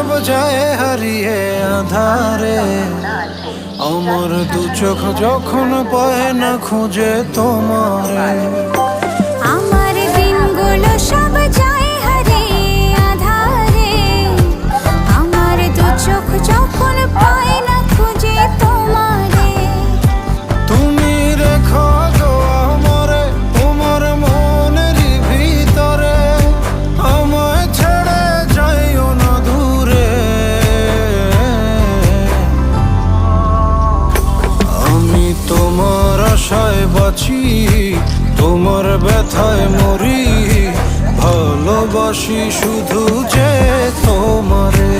সব যায় হারিয়ে আধারে। আমার দু চোখ যখন পায় না খুঁজে তোমারে। আমার দিনগুলো সব যায় হারিয়ে আধারে। আমার দু চোখ যখন পায় না খুঁজে তোমারে। তুমি রেখো গো আমারে তোমার মনেরই ভিতরে, আমায় ছেড়ে যাইও না দূরে। আমি তোমার আশায় বাঁচি, তোমার ব্যথায় মরি, ভালোবাসি শুধু যে তোমারে।